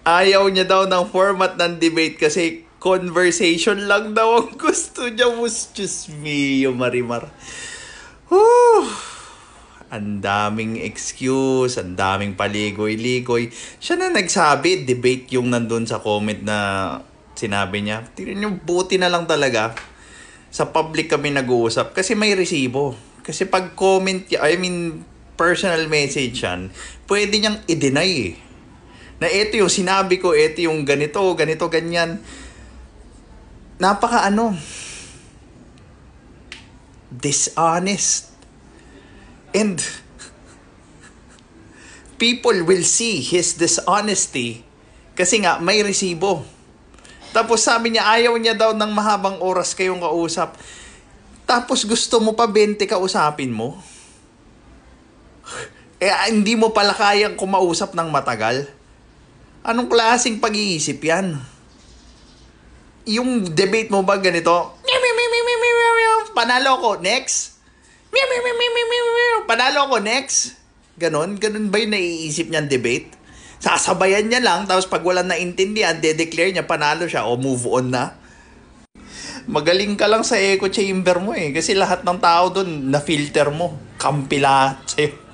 Ayaw niya daw ng format ng debate kasi conversation lang daw ang gusto niya. Diyos mio, Marimar. Whew. Ang daming excuse, ang daming paligoy-ligoy. Siya na nagsabi, debate yung nandun sa comment na sinabi niya. Tingnan niyo, buti na lang talaga. Sa public kami nag-uusap kasi may resibo. Kasi pag comment, personal message yan, pwede niyang i-deny eh. Na ito yung sinabi ko, ito yung ganito, ganyan. Dishonest. And people will see his dishonesty kasi nga may resibo. Tapos sabi niya ayaw niya daw ng mahabang oras kayong kausap. Tapos gusto mo pa 20 kausapin mo? Hindi mo pala kayang kumausap ng matagal? Anong klaseng pag-iisip yan? Yung debate mo ba ganito? Panalo ko, next? Panalo ko, next? Ganon ba yung naiisip niyang debate? Sasabayan niya lang, tapos pag walang naintindihan, de-declare niya, panalo siya, o move on na. Magaling ka lang sa echo chamber mo eh, kasi lahat ng tao doon, na-filter mo. Kampi lahat sa'yo.